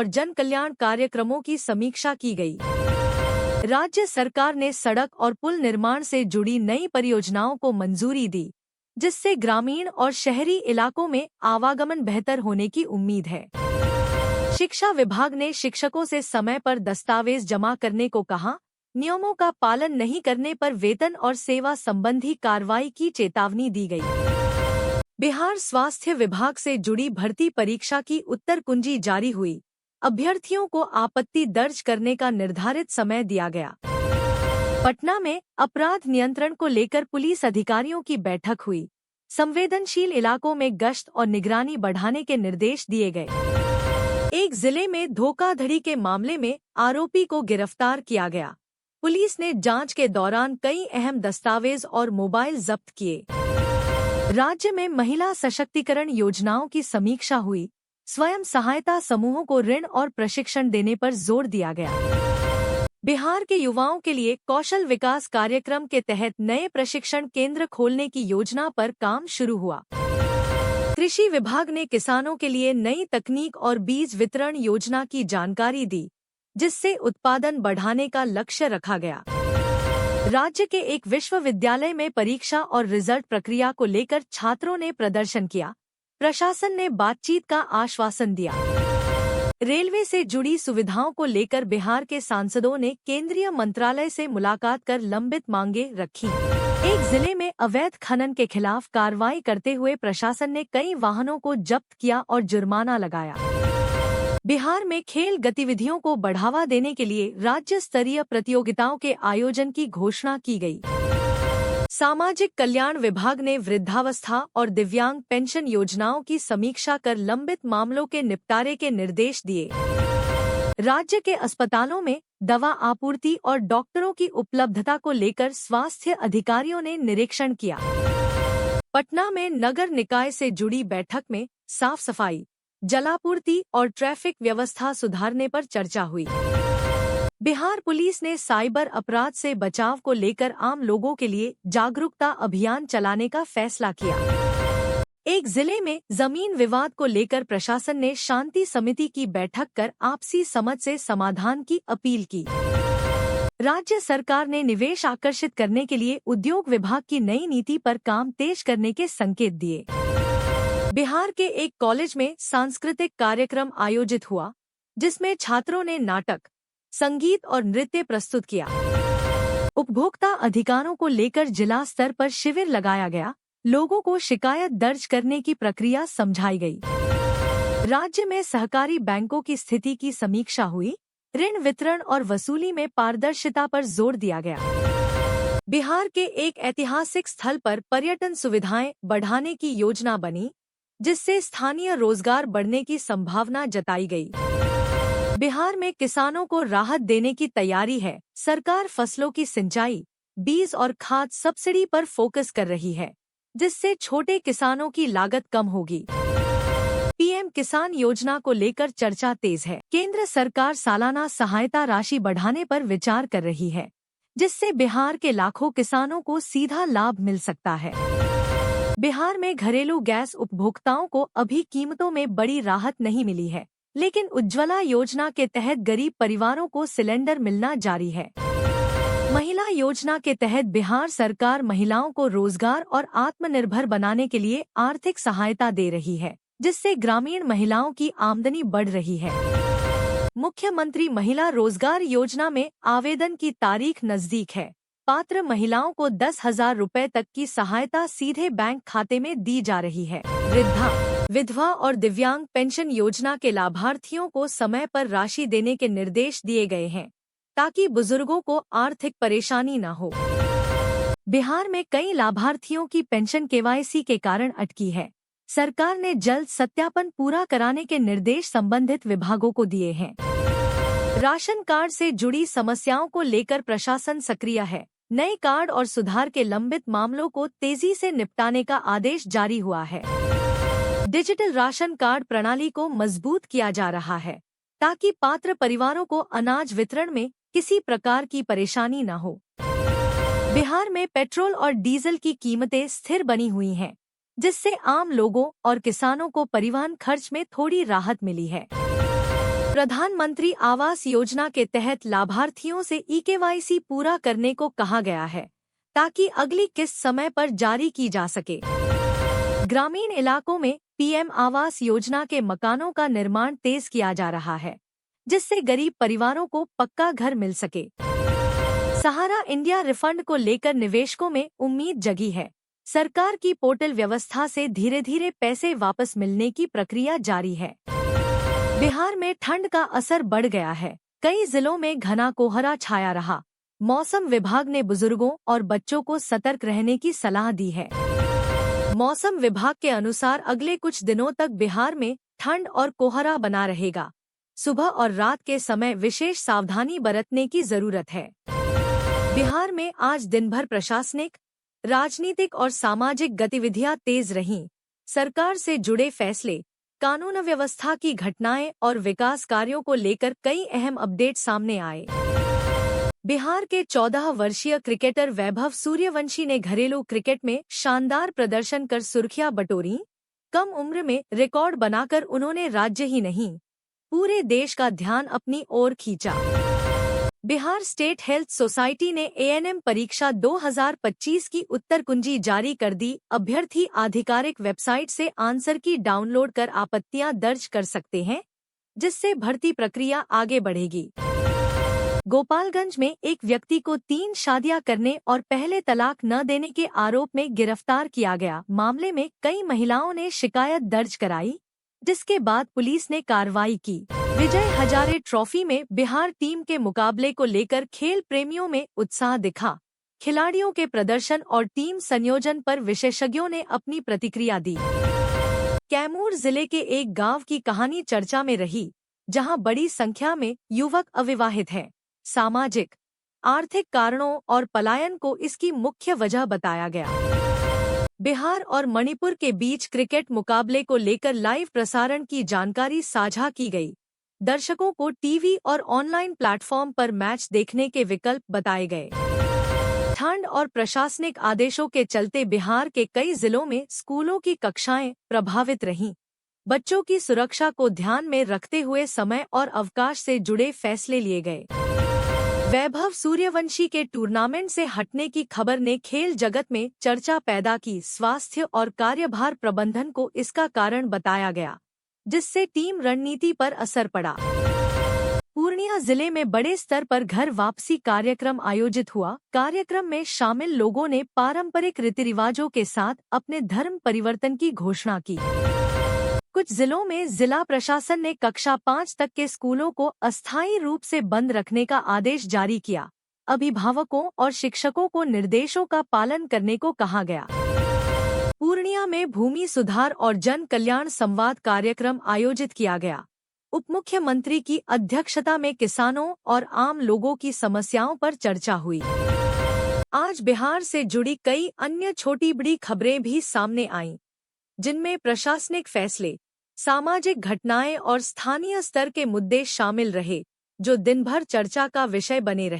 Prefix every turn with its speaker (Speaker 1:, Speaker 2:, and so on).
Speaker 1: और जन कल्याण कार्यक्रमों की समीक्षा की गई। राज्य सरकार ने सड़क और पुल निर्माण से जुड़ी नई परियोजनाओं को मंजूरी दी, जिससे ग्रामीण और शहरी इलाकों में आवागमन बेहतर होने की उम्मीद है। शिक्षा विभाग ने शिक्षकों से समय पर दस्तावेज जमा करने को कहा। नियमों का पालन नहीं करने पर वेतन और सेवा संबंधी कार्रवाई की चेतावनी दी गई। बिहार स्वास्थ्य विभाग से जुड़ी भर्ती परीक्षा की उत्तर कुंजी जारी हुई। अभ्यर्थियों को आपत्ति दर्ज करने का निर्धारित समय दिया गया। पटना में अपराध नियंत्रण को लेकर पुलिस अधिकारियों की बैठक हुई। संवेदनशील इलाकों में गश्त और निगरानी बढ़ाने के निर्देश दिए गए। एक जिले में धोखाधड़ी के मामले में आरोपी को गिरफ्तार किया गया। पुलिस ने जांच के दौरान कई अहम दस्तावेज और मोबाइल जब्त किए। राज्य में महिला सशक्तिकरण योजनाओं की समीक्षा हुई। स्वयं सहायता समूहों को ऋण और प्रशिक्षण देने पर जोर दिया गया। बिहार के युवाओं के लिए कौशल विकास कार्यक्रम के तहत नए प्रशिक्षण केंद्र खोलने की योजना पर काम शुरू हुआ। कृषि विभाग ने किसानों के लिए नई तकनीक और बीज वितरण योजना की जानकारी दी, जिससे उत्पादन बढ़ाने का लक्ष्य रखा गया। राज्य के एक विश्वविद्यालय में परीक्षा और रिजल्ट प्रक्रिया को लेकर छात्रों ने प्रदर्शन किया। प्रशासन ने बातचीत का आश्वासन दिया। रेलवे से जुड़ी सुविधाओं को लेकर बिहार के सांसदों ने केंद्रीय मंत्रालय से मुलाकात कर लंबित मांगे रखी। एक जिले में अवैध खनन के खिलाफ कार्रवाई करते हुए प्रशासन ने कई वाहनों को जब्त किया और जुर्माना लगाया। बिहार में खेल गतिविधियों को बढ़ावा देने के लिए राज्य स्तरीय प्रतियोगिताओं के आयोजन की घोषणा की गई। सामाजिक कल्याण विभाग ने वृद्धावस्था और दिव्यांग पेंशन योजनाओं की समीक्षा कर लंबित मामलों के निपटारे के निर्देश दिए। राज्य के अस्पतालों में दवा आपूर्ति और डॉक्टरों की उपलब्धता को लेकर स्वास्थ्य अधिकारियों ने निरीक्षण किया। पटना में नगर निकाय से जुड़ी बैठक में साफ सफाई, जलापूर्ति और ट्रैफिक व्यवस्था सुधारने पर चर्चा हुई। बिहार पुलिस ने साइबर अपराध से बचाव को लेकर आम लोगों के लिए जागरूकता अभियान चलाने का फैसला किया। एक जिले में जमीन विवाद को लेकर प्रशासन ने शांति समिति की बैठक कर आपसी समझ से समाधान की अपील की। राज्य सरकार ने निवेश आकर्षित करने के लिए उद्योग विभाग की नई नीति पर काम तेज करने के संकेत दिए। बिहार के एक कॉलेज में सांस्कृतिक कार्यक्रम आयोजित हुआ, जिसमें छात्रों ने नाटक, संगीत और नृत्य प्रस्तुत किया। उपभोक्ता अधिकारों को लेकर जिला स्तर पर शिविर लगाया गया। लोगों को शिकायत दर्ज करने की प्रक्रिया समझाई गई। राज्य में सहकारी बैंकों की स्थिति की समीक्षा हुई। ऋण वितरण और वसूली में पारदर्शिता पर जोर दिया गया। बिहार के एक ऐतिहासिक स्थल पर पर्यटन सुविधाएं बढ़ाने की योजना बनी, जिससे स्थानीय रोजगार बढ़ने की संभावना जताई गई। बिहार में किसानों को राहत देने की तैयारी है। सरकार फसलों की सिंचाई, बीज और खाद सब्सिडी पर फोकस कर रही है, जिससे छोटे किसानों की लागत कम होगी। पीएम किसान योजना को लेकर चर्चा तेज है। केंद्र सरकार सालाना सहायता राशि बढ़ाने पर विचार कर रही है, जिससे बिहार के लाखों किसानों को सीधा लाभ मिल सकता है। बिहार में घरेलू गैस उपभोक्ताओं को अभी कीमतों में बड़ी राहत नहीं मिली है, लेकिन उज्ज्वला योजना के तहत गरीब परिवारों को सिलेंडर मिलना जारी है। महिला योजना के तहत बिहार सरकार महिलाओं को रोजगार और आत्मनिर्भर बनाने के लिए आर्थिक सहायता दे रही है, जिससे ग्रामीण महिलाओं की आमदनी बढ़ रही है। मुख्यमंत्री महिला रोजगार योजना में आवेदन की तारीख नजदीक है। पात्र महिलाओं को 10,000 रुपए तक की सहायता सीधे बैंक खाते में दी जा रही है। वृद्धा, विधवा और दिव्यांग पेंशन योजना के लाभार्थियों को समय पर राशि देने के निर्देश दिए गए हैं, ताकि बुजुर्गों को आर्थिक परेशानी न हो। बिहार में कई लाभार्थियों की पेंशन केवाईसी के कारण अटकी है। सरकार ने जल्द सत्यापन पूरा कराने के निर्देश संबंधित विभागों को दिए हैं। राशन कार्ड से जुड़ी समस्याओं को लेकर प्रशासन सक्रिय है। नए कार्ड और सुधार के लंबित मामलों को तेजी से निपटाने का आदेश जारी हुआ है। डिजिटल राशन कार्ड प्रणाली को मजबूत किया जा रहा है, ताकि पात्र परिवारों को अनाज वितरण में किसी प्रकार की परेशानी न हो। बिहार में पेट्रोल और डीजल की कीमतें स्थिर बनी हुई हैं, जिससे आम लोगों और किसानों को परिवहन खर्च में थोड़ी राहत मिली है। प्रधानमंत्री आवास योजना के तहत लाभार्थियों से ई-केवाईसी पूरा करने को कहा गया है, ताकि अगली किस्त समय पर जारी की जा सके। ग्रामीण इलाकों में पीएम आवास योजना के मकानों का निर्माण तेज किया जा रहा है, जिससे गरीब परिवारों को पक्का घर मिल सके। सहारा इंडिया रिफंड को लेकर निवेशकों में उम्मीद जगी है। सरकार की पोर्टल व्यवस्था से धीरे धीरे पैसे वापस मिलने की प्रक्रिया जारी है। बिहार में ठंड का असर बढ़ गया है। कई जिलों में घना कोहरा छाया रहा। मौसम विभाग ने बुजुर्गों और बच्चों को सतर्क रहने की सलाह दी है। मौसम विभाग के अनुसार अगले कुछ दिनों तक बिहार में ठंड और कोहरा बना रहेगा। सुबह और रात के समय विशेष सावधानी बरतने की जरूरत है। बिहार में आज दिन भर प्रशासनिक, राजनीतिक और सामाजिक गतिविधियां तेज रहीं। सरकार से जुड़े फैसले, कानून व्यवस्था की घटनाएं और विकास कार्यों को लेकर कई अहम अपडेट सामने आए। बिहार के 14 वर्षीय क्रिकेटर वैभव सूर्यवंशी ने घरेलू क्रिकेट में शानदार प्रदर्शन कर सुर्खियां बटोरी। कम उम्र में रिकॉर्ड बनाकर उन्होंने राज्य ही नहीं, पूरे देश का ध्यान अपनी ओर खींचा। बिहार स्टेट हेल्थ सोसाइटी ने एएनएम परीक्षा 2025 की उत्तर कुंजी जारी कर दी। अभ्यर्थी आधिकारिक वेबसाइट से आंसर की डाउनलोड कर आपत्तियां दर्ज कर सकते हैं, जिससे भर्ती प्रक्रिया आगे बढ़ेगी। गोपालगंज में एक व्यक्ति को 3 शादियां करने और पहले तलाक न देने के आरोप में गिरफ्तार किया गया। मामले में कई महिलाओं ने शिकायत दर्ज कराई, जिसके बाद पुलिस ने कार्रवाई की। विजय हजारे ट्रॉफी में बिहार टीम के मुकाबले को लेकर खेल प्रेमियों में उत्साह दिखा। खिलाड़ियों के प्रदर्शन और टीम संयोजन पर विशेषज्ञों ने अपनी प्रतिक्रिया दी। कैमूर जिले के एक गांव की कहानी चर्चा में रही, जहां बड़ी संख्या में युवक अविवाहित हैं। सामाजिक, आर्थिक कारणों और पलायन को इसकी मुख्य वजह बताया गया। बिहार और मणिपुर के बीच क्रिकेट मुकाबले को लेकर लाइव प्रसारण की जानकारी साझा की गई। दर्शकों को टीवी और ऑनलाइन प्लेटफॉर्म पर मैच देखने के विकल्प बताए गए। ठंड और प्रशासनिक आदेशों के चलते बिहार के कई जिलों में स्कूलों की कक्षाएं प्रभावित रहीं। बच्चों की सुरक्षा को ध्यान में रखते हुए समय और अवकाश से जुड़े फैसले लिए गए। वैभव सूर्यवंशी के टूर्नामेंट से हटने की खबर ने खेल जगत में चर्चा पैदा की। स्वास्थ्य और कार्यभार प्रबंधन को इसका कारण बताया गया, जिससे टीम रणनीति पर असर पड़ा। पूर्णिया जिले में बड़े स्तर पर घर वापसी कार्यक्रम आयोजित हुआ। कार्यक्रम में शामिल लोगों ने पारंपरिक रीति रिवाजों के साथ अपने धर्म परिवर्तन की घोषणा की। कुछ जिलों में जिला प्रशासन ने कक्षा 5 तक के स्कूलों को अस्थायी रूप से बंद रखने का आदेश जारी किया। अभिभावकों और शिक्षकों को निर्देशों का पालन करने को कहा गया। पूर्णिया में भूमि सुधार और जन कल्याण संवाद कार्यक्रम आयोजित किया गया। उप मुख्यमंत्री की अध्यक्षता में किसानों और आम लोगों की समस्याओं पर चर्चा हुई। आज बिहार से जुड़ी कई अन्य छोटी बड़ी खबरें भी सामने आईं, जिनमें प्रशासनिक फैसले, सामाजिक घटनाएं और स्थानीय स्तर के मुद्दे शामिल रहे, जो दिन भर चर्चा का विषय बने रहे।